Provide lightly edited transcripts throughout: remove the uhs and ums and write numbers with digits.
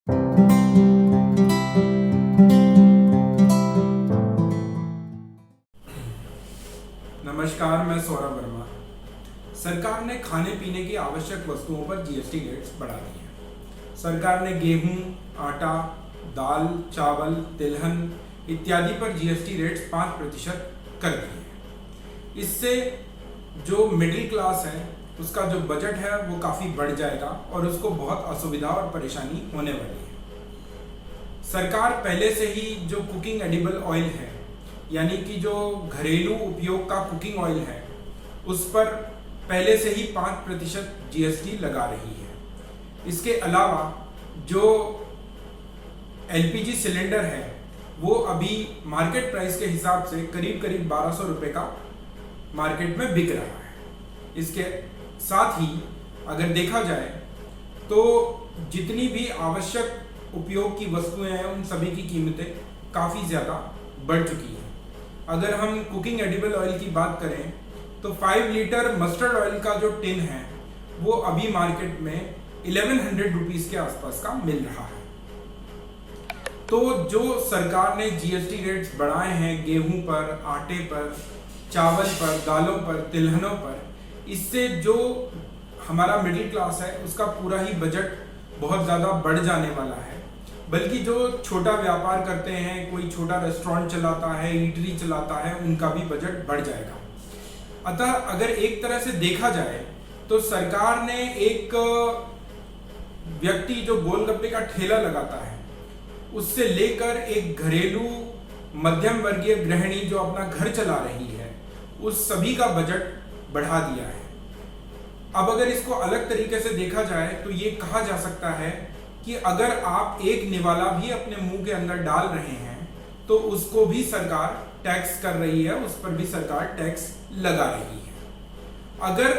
नमस्कार, मैं सौरभ वर्मा। सरकार ने खाने पीने की आवश्यक वस्तुओं पर जीएसटी रेट्स बढ़ा दिए हैं। सरकार ने गेहूं, आटा, दाल, चावल, तिलहन इत्यादि पर जीएसटी रेट्स 5% कर दिए हैं। इससे जो मिडिल क्लास है उसका जो बजट है वो काफ़ी बढ़ जाएगा और उसको बहुत असुविधा और परेशानी होने वाली है। सरकार पहले से ही जो कुकिंग एडिबल ऑयल है, यानी कि जो घरेलू उपयोग का कुकिंग ऑयल है, उस पर पहले से ही 5% जीएसटी लगा रही है। इसके अलावा जो एलपीजी सिलेंडर है वो अभी मार्केट प्राइस के हिसाब से करीब 1200 रुपये का मार्केट में बिक रहा है। इसके साथ ही अगर देखा जाए तो जितनी भी आवश्यक उपयोग की वस्तुएं हैं उन सभी की कीमतें काफ़ी ज़्यादा बढ़ चुकी हैं। अगर हम कुकिंग एडिबल ऑयल की बात करें तो 5 लीटर मस्टर्ड ऑयल का जो टिन है वो अभी मार्केट में 1100 रुपीज़ के आसपास का मिल रहा है। तो जो सरकार ने जीएसटी रेट्स बढ़ाए हैं गेहूं पर, आटे पर, चावल पर, दालों पर, तिलहनों पर, इससे जो हमारा मिडिल क्लास है उसका पूरा ही बजट बहुत ज़्यादा बढ़ जाने वाला है। बल्कि जो छोटा व्यापार करते हैं, कोई छोटा रेस्टोरेंट चलाता है, ईटरी चलाता है, उनका भी बजट बढ़ जाएगा। अतः अगर एक तरह से देखा जाए तो सरकार ने एक व्यक्ति जो गोलगप्पे का ठेला लगाता है उससे लेकर एक घरेलू मध्यम वर्गीय गृहिणी जो अपना घर चला रही है उस सभी का बजट बढ़ा दिया है। अब अगर इसको अलग तरीके से देखा जाए तो ये कहा जा सकता है कि अगर आप एक निवाला भी अपने मुंह के अंदर डाल रहे हैं तो उसको भी सरकार टैक्स कर रही है, उस पर भी सरकार टैक्स लगा रही है। अगर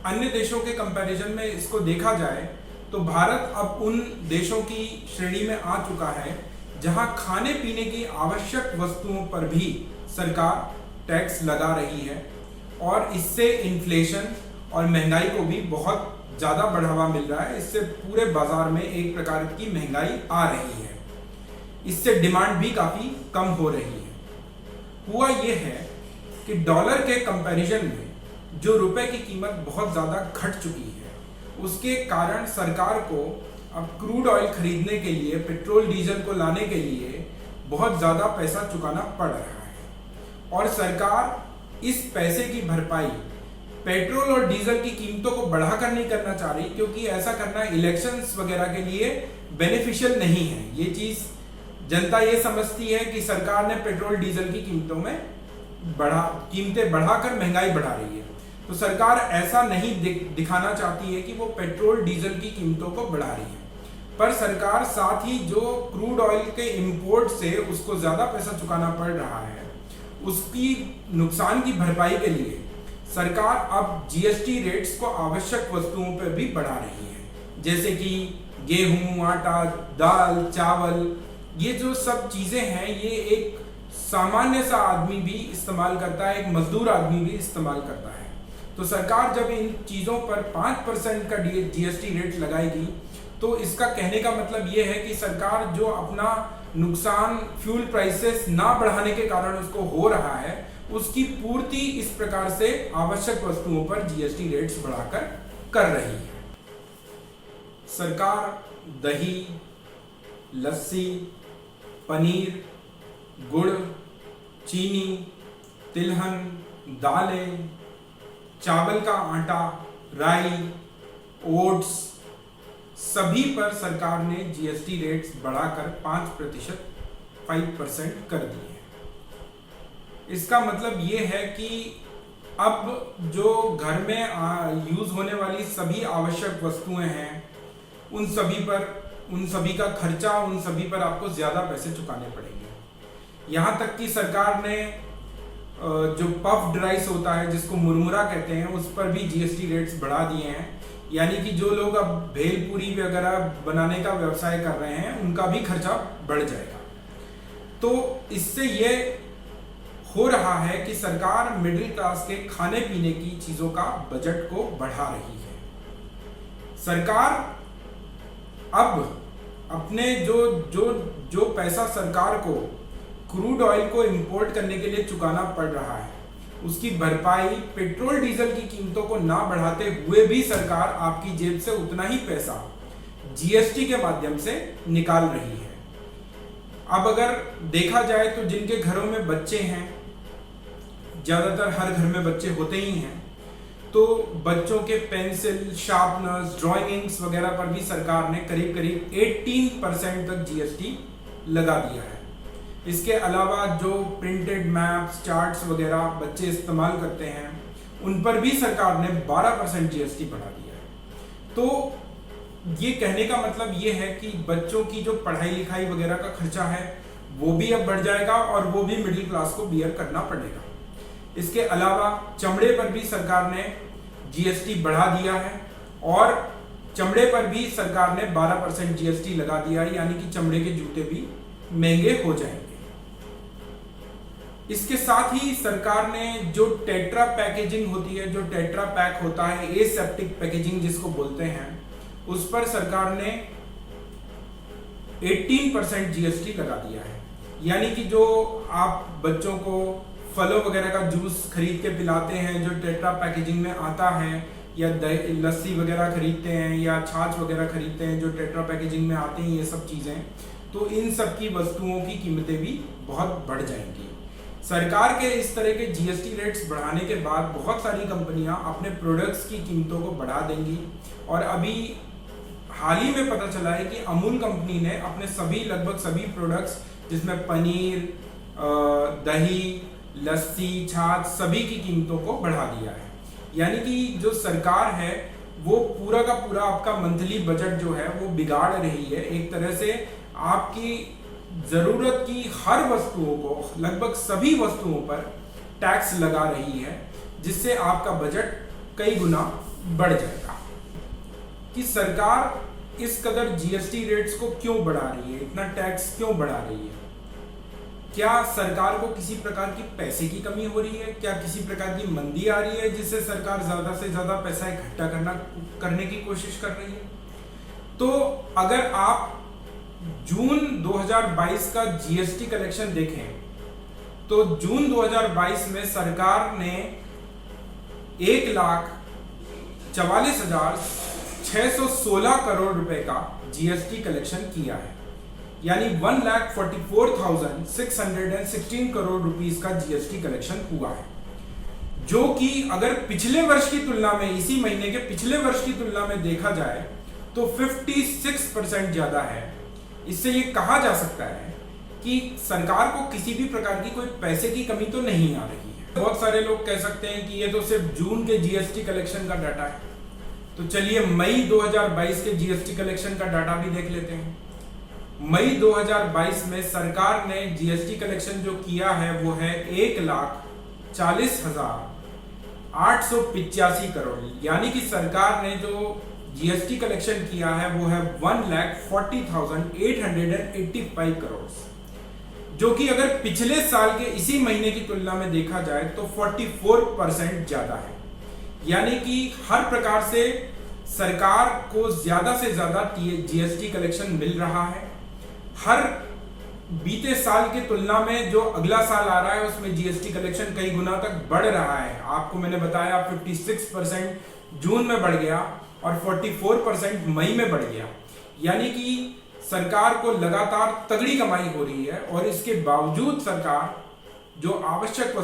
अन्य देशों के कंपैरिजन में इसको देखा जाए तो भारत अब उन देशों की श्रेणी में आ चुका है जहां खाने पीने की आवश्यक वस्तुओं पर भी सरकार टैक्स लगा रही है और इससे इन्फ्लेशन और महंगाई को भी बहुत ज़्यादा बढ़ावा मिल रहा है। इससे पूरे बाजार में एक प्रकार की महंगाई आ रही है, इससे डिमांड भी काफ़ी कम हो रही है। हुआ ये है कि डॉलर के कंपैरिजन में जो रुपए की कीमत बहुत ज़्यादा घट चुकी है उसके कारण सरकार को अब क्रूड ऑयल खरीदने के लिए, पेट्रोल डीजल को लाने के लिए बहुत ज़्यादा पैसा चुकाना पड़ रहा है और सरकार इस पैसे की भरपाई पेट्रोल और डीजल की कीमतों को बढ़ाकर नहीं करना चाह रही, क्योंकि ऐसा करना इलेक्शंस वगैरह के लिए बेनिफिशियल नहीं है। ये चीज़ जनता ये समझती है कि सरकार ने पेट्रोल डीजल की कीमतों में कीमतें बढ़ाकर महंगाई बढ़ा रही है। तो सरकार ऐसा नहीं दिखाना चाहती है कि वो पेट्रोल डीजल की कीमतों को बढ़ा रही है, पर सरकार साथ ही जो क्रूड ऑयल के इंपोर्ट से उसको ज़्यादा पैसा चुकाना पड़ रहा है उसकी नुकसान की भरपाई के लिए सरकार अब जीएसटी रेट्स को आवश्यक वस्तुओं पर भी बढ़ा रही है, जैसे कि गेहूं, आटा, दाल, चावल, ये जो सब चीज़ें हैं ये एक सामान्य सा आदमी भी इस्तेमाल करता है, एक मजदूर आदमी भी इस्तेमाल करता है। तो सरकार जब इन चीज़ों पर 5% का जीएसटी रेट लगाएगी तो इसका कहने का मतलब ये है कि सरकार जो अपना नुकसान फ्यूल प्राइसेस ना बढ़ाने के कारण उसको हो रहा है उसकी पूर्ति इस प्रकार से आवश्यक वस्तुओं पर जीएसटी रेट्स बढ़ाकर कर रही है। सरकार दही, लस्सी, पनीर, गुड़, चीनी, तिलहन, दालें, चावल का आटा, राई, ओट्स सभी पर सरकार ने जीएसटी रेट्स बढ़ाकर 5% कर दिए हैं। इसका मतलब ये है कि अब जो घर में यूज़ होने वाली सभी आवश्यक वस्तुएं हैं उन सभी का खर्चा, उन सभी पर आपको ज़्यादा पैसे चुकाने पड़ेंगे। यहाँ तक कि सरकार ने जो पफ्ड राइस होता है जिसको मुरमुरा कहते हैं उस पर भी जीएसटी रेट्स बढ़ा दिए हैं, यानी कि जो लोग अब भेलपूरी वगैरह बनाने का व्यवसाय कर रहे हैं उनका भी खर्चा बढ़ जाएगा। तो इससे ये हो रहा है कि सरकार मिडिल क्लास के खाने पीने की चीज़ों का बजट को बढ़ा रही है। सरकार अब अपने जो जो जो पैसा सरकार को क्रूड ऑयल को इंपोर्ट करने के लिए चुकाना पड़ रहा है, उसकी भरपाई पेट्रोल डीजल की कीमतों को ना बढ़ाते हुए भी सरकार आपकी जेब से उतना ही पैसा जीएसटी के माध्यम से निकाल रही है। अब अगर देखा जाए तो जिनके घरों में बच्चे हैं, ज्यादातर हर घर में बच्चे होते ही हैं, तो बच्चों के पेंसिल, शार्पनर्स, ड्राइंग इंक्स वगैरह पर भी सरकार ने करीब करीब 18% तक जीएसटी लगा दिया है। इसके अलावा जो प्रिंटेड मैप्स, चार्ट्स वगैरह बच्चे इस्तेमाल करते हैं, उन पर भी सरकार ने 12% जीएसटी बढ़ा दिया है। तो ये कहने का मतलब ये है कि बच्चों की जो पढ़ाई लिखाई वगैरह का खर्चा है वो भी अब बढ़ जाएगा और वो भी मिडिल क्लास को बियर करना पड़ेगा। इसके अलावा चमड़े पर भी सरकार ने जीएसटी बढ़ा दिया है और चमड़े पर भी सरकार ने 12% जीएसटी लगा दिया है, यानी कि चमड़े के जूते भी महंगे हो जाएंगे। इसके साथ ही सरकार ने जो टेट्रा पैकेजिंग होती है, जो टेट्रा पैक होता है, एसेप्टिक पैकेजिंग जिसको बोलते हैं, उस पर सरकार ने 18% जीएसटी लगा दिया है। यानी कि जो आप बच्चों को फलों वगैरह का जूस खरीद के पिलाते हैं, जो टेट्रा पैकेजिंग में आता है, या लस्सी वगैरह खरीदते हैं या छाछ वगैरह खरीदते हैं जो टेट्रा पैकेजिंग में आते हैं, ये सब चीज़ें, तो इन सब की वस्तुओं की कीमतें भी बहुत बढ़ जाएंगी। सरकार के इस तरह के जीएसटी रेट्स बढ़ाने के बाद बहुत सारी कंपनियां अपने प्रोडक्ट्स की कीमतों को बढ़ा देंगी। और अभी हाल ही में पता चला है कि अमूल कंपनी ने अपने लगभग सभी प्रोडक्ट्स, जिसमें पनीर, दही, लस्सी, छाछ, सभी की कीमतों को बढ़ा दिया है। यानी कि जो सरकार है वो पूरा का पूरा आपका मंथली बजट जो है वो बिगाड़ रही है। एक तरह से आपकी जरूरत की हर वस्तुओं को, लगभग सभी वस्तुओं पर टैक्स लगा रही है, जिससे आपका बजट कई गुना बढ़ जाएगा। कि सरकार इस कदर जीएसटी रेट्स को क्यों बढ़ा रही है, इतना टैक्स क्यों बढ़ा रही है? क्या सरकार को किसी प्रकार की पैसे की कमी हो रही है? क्या किसी प्रकार की मंदी आ रही है जिससे सरकार ज्यादा से ज्यादा पैसा इकट्ठा करने की कोशिश कर रही है? तो अगर आप जून 2022 का जीएसटी कलेक्शन देखें तो जून 2022 में सरकार ने 1,44,616 करोड़ रुपए का जीएसटी कलेक्शन किया है, यानी 1,44,616 करोड़ रुपीस का जीएसटी कलेक्शन हुआ है, जो कि अगर पिछले वर्ष की तुलना में, इसी महीने के पिछले वर्ष की तुलना में देखा जाए तो 56% ज्यादा है। इससे ये कहा जा सकता है कि सरकार को किसी भी प्रकार की कोई पैसे की कमी तो नहीं आ रही है। बहुत सारे लोग कह सकते हैं कि ये तो सिर्फ जून के जीएसटी कलेक्शन का डाटा है, तो चलिए मई 2022 के जीएसटी कलेक्शन का डाटा भी देख लेते हैं। मई 2022 में सरकार ने जीएसटी कलेक्शन जो किया है वो है 1,40,885 करोड़, यानी कि सरकार ने जो जीएसटी कलेक्शन किया है वो है 1,40,885 करोड़, जो कि अगर पिछले साल के इसी महीने की तुलना में देखा जाए तो 44% ज्यादा है। यानी कि हर प्रकार से सरकार को ज्यादा से ज्यादा जीएसटी कलेक्शन मिल रहा है। हर बीते साल की तुलना में जो अगला साल आ रहा है उसमें जीएसटी कलेक्शन कई गुना तक बढ़ रहा है। आपको मैंने बताया 56% जून में बढ़ गया और 44% मई में बढ़ गया, यानी कि सरकार को लगातार तगड़ी कमाई हो रही है। और इसके बावजूद सरकार जो आवश्यक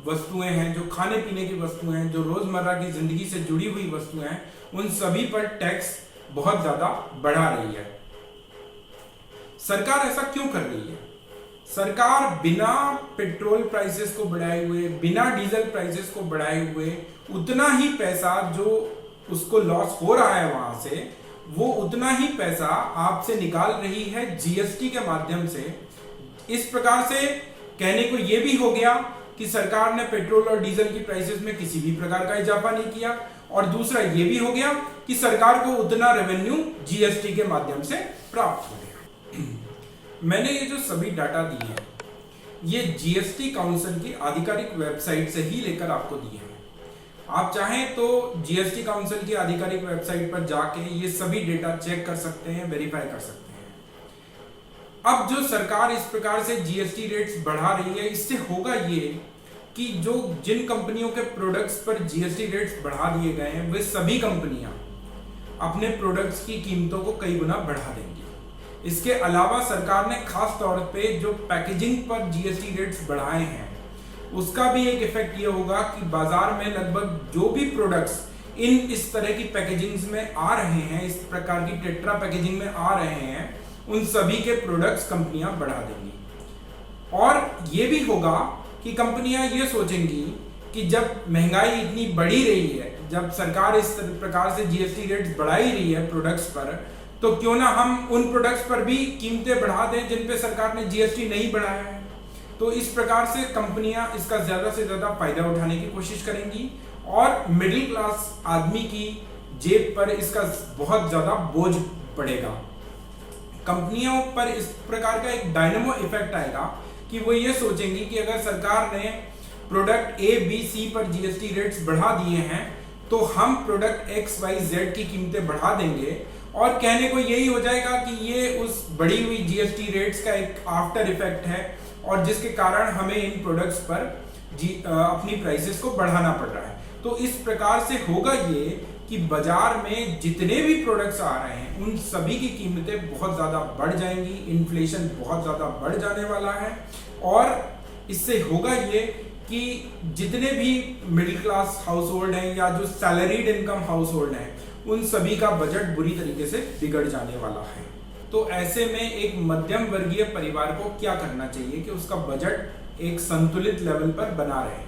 वस्तुएं हैं, जो खाने पीने की वस्तुएं हैं, जो रोजमर्रा की जिंदगी से जुड़ी हुई वस्तुएं हैं, उन सभी पर टैक्स बहुत ज्यादा बढ़ा रही है। सरकार ऐसा क्यों कर रही है? सरकार बिना पेट्रोल प्राइसेस को बढ़ाए हुए, बिना डीजल प्राइसेस को बढ़ाए हुए, उतना ही पैसा जो उसको लॉस हो रहा है वहां से, वो उतना ही पैसा आपसे निकाल रही है जीएसटी के माध्यम से। इस प्रकार से कहने को यह भी हो गया कि सरकार ने पेट्रोल और डीजल की प्राइसेस में किसी भी प्रकार का इजाफा नहीं किया, और दूसरा ये भी हो गया कि सरकार को उतना रेवेन्यू जीएसटी के माध्यम से प्राप्त हो गया। मैंने ये जो सभी डाटा दिए हैं ये जीएसटी काउंसिल की आधिकारिक वेबसाइट से ही लेकर आपको दिए हैं। आप चाहें तो जीएसटी काउंसिल की आधिकारिक वेबसाइट पर जाके ये सभी डेटा चेक कर सकते हैं, वेरीफाई कर सकते हैं। अब जो सरकार इस प्रकार से जीएसटी रेट्स बढ़ा रही है, इससे होगा ये कि जो जिन कंपनियों के प्रोडक्ट्स पर जीएसटी रेट्स बढ़ा दिए गए हैं वे सभी कंपनियां अपने प्रोडक्ट्स की कीमतों को कई गुना बढ़ा देंगी। इसके अलावा सरकार ने खास तौर पे जो पैकेजिंग पर जीएसटी रेट्स बढ़ाए हैं उसका भी एक इफेक्ट ये होगा कि बाजार में लगभग जो भी प्रोडक्ट्स इस तरह की पैकेजिंग्स में आ रहे हैं, इस प्रकार की टेट्रा पैकेजिंग में आ रहे हैं, उन सभी के प्रोडक्ट्स कंपनियां बढ़ा देंगी। और ये भी होगा कि कंपनियां ये सोचेंगी कि जब महंगाई इतनी बढ़ी रही है, जब सरकार इस प्रकार से जीएसटी रेट्स बढ़ा ही रही है प्रोडक्ट्स पर, तो क्यों ना हम उन प्रोडक्ट्स पर भी कीमतें बढ़ा दें जिन पे सरकार ने जीएसटी नहीं बढ़ाया है। तो इस प्रकार से कंपनियां इसका ज्यादा से ज्यादा फायदा उठाने की कोशिश करेंगी और मिडिल क्लास आदमी की जेब पर इसका बहुत ज्यादा बोझ पड़ेगा। कंपनियों पर इस प्रकार का एक डायनामो इफेक्ट आएगा कि वो ये सोचेंगी कि अगर सरकार ने प्रोडक्ट ए बी सी पर जीएसटी रेट्स बढ़ा दिए हैं तो हम प्रोडक्ट एक्स वाई जेड की कीमतें बढ़ा देंगे, और कहने को यही हो जाएगा कि ये उस बढ़ी हुई जीएसटी रेट्स का एक आफ्टर इफेक्ट है और जिसके कारण हमें इन प्रोडक्ट्स पर अपनी प्राइसेस को बढ़ाना पड़ रहा है। तो इस प्रकार से होगा ये कि बाजार में जितने भी प्रोडक्ट्स आ रहे हैं उन सभी की कीमतें बहुत ज़्यादा बढ़ जाएंगी, इन्फ्लेशन बहुत ज़्यादा बढ़ जाने वाला है, और इससे होगा ये कि जितने भी मिडिल क्लास हाउस होल्ड हैं या जो सैलरीड इनकम हाउस होल्ड हैं उन सभी का बजट बुरी तरीके से बिगड़ जाने वाला है। तो ऐसे में एक मध्यम वर्गीय परिवार को क्या करना चाहिए कि उसका बजट एक संतुलित लेवल पर बना रहे।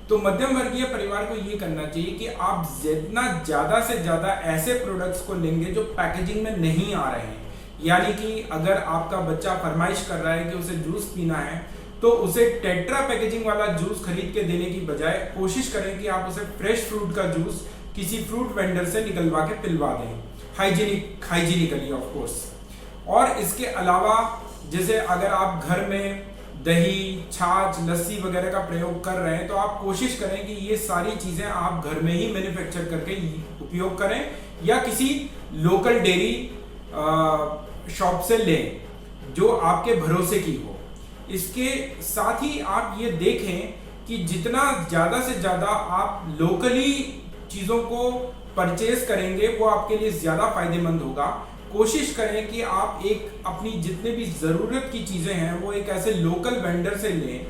तो मध्यम वर्गीय परिवार को ये करना चाहिए कि आप जितना ज़्यादा से ज़्यादा ऐसे प्रोडक्ट्स को लेंगे जो पैकेजिंग में नहीं आ रहे हैं, यानी कि अगर आपका बच्चा फरमाइश कर रहा है कि उसे जूस पीना है तो उसे टेट्रा पैकेजिंग वाला जूस खरीद के देने की बजाय कोशिश करें कि आप उसे फ्रेश फ्रूट का जूस किसी फ्रूट वेंडर से निकलवा के पिलवा दें, हाइजीनिकली ऑफ कोर्स। और इसके अलावा जैसे अगर आप घर में दही, छाछ, लस्सी वगैरह का प्रयोग कर रहे हैं तो आप कोशिश करें कि ये सारी चीज़ें आप घर में ही मैन्युफैक्चर करके उपयोग करें या किसी लोकल डेयरी शॉप से लें जो आपके भरोसे की हो। इसके साथ ही आप ये देखें कि जितना ज़्यादा से ज़्यादा आप लोकली चीज़ों को परचेज करेंगे वो आपके लिए ज़्यादा फायदेमंद होगा। कोशिश करें कि आप एक अपनी जितने भी ज़रूरत की चीज़ें हैं वो एक ऐसे लोकल वेंडर से लें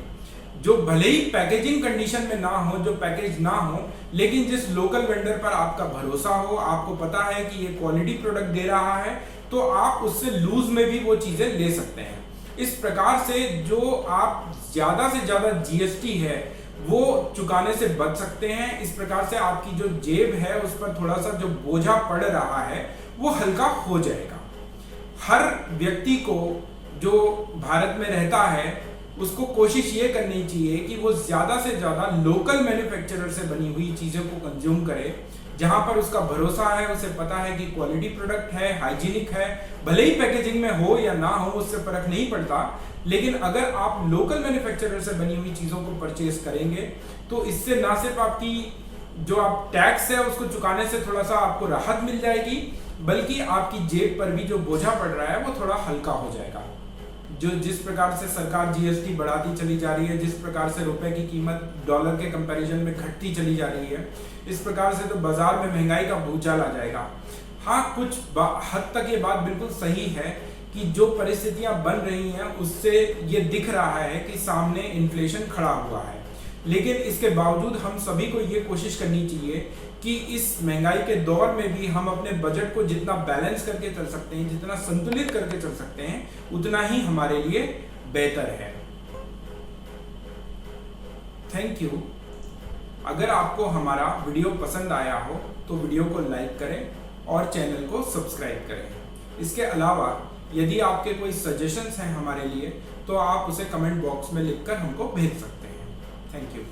जो भले ही पैकेजिंग कंडीशन में ना हो, जो पैकेज ना हो, लेकिन जिस लोकल वेंडर पर आपका भरोसा हो, आपको पता है कि ये क्वालिटी प्रोडक्ट दे रहा है, तो आप उससे लूज में भी वो चीज़ें ले सकते हैं। इस प्रकार से जो आप ज़्यादा से ज़्यादा जीएसटी है वो चुकाने से बच सकते हैं। इस प्रकार से आपकी जो जेब है उस पर थोड़ा सा जो बोझा पड़ रहा है वो हल्का हो जाएगा। हर व्यक्ति को जो भारत में रहता है उसको कोशिश ये करनी चाहिए कि वो ज़्यादा से ज़्यादा लोकल मैन्युफैक्चरर से बनी हुई चीज़ों को कंज्यूम करे, जहाँ पर उसका भरोसा है, उसे पता है कि क्वालिटी प्रोडक्ट है, हाइजीनिक है, भले ही पैकेजिंग में हो या ना हो उससे फर्क नहीं पड़ता, लेकिन अगर आप लोकल मैन्युफैक्चरर से बनी हुई चीज़ों को परचेज करेंगे तो इससे ना सिर्फ आपकी जो आप टैक्स है उसको चुकाने से थोड़ा सा आपको राहत मिल जाएगी, बल्कि आपकी जेब पर भी जो बोझा पड़ रहा है वो थोड़ा हल्का हो जाएगा। जो जिस प्रकार से सरकार जीएसटी बढ़ाती चली जा रही है, जिस प्रकार से रुपए की कीमत डॉलर के कंपैरिजन में घटती चली जा रही है, इस प्रकार से तो बाजार में महंगाई का भूचाल आ जाएगा। हाँ, कुछ हद तक ये बात बिल्कुल सही है कि जो परिस्थितियां बन रही हैं उससे ये दिख रहा है कि सामने इन्फ्लेशन खड़ा हुआ है, लेकिन इसके बावजूद हम सभी को ये कोशिश करनी चाहिए कि इस महंगाई के दौर में भी हम अपने बजट को जितना बैलेंस करके चल सकते हैं, जितना संतुलित करके चल सकते हैं, उतना ही हमारे लिए बेहतर है। Thank you. अगर आपको हमारा वीडियो पसंद आया हो तो वीडियो को लाइक करें और चैनल को सब्सक्राइब करें। इसके अलावा यदि आपके कोई सजेशंस हैं हमारे लिए तो आप उसे कमेंट बॉक्स में लिखकर हमको भेज सकते हैं। Thank you.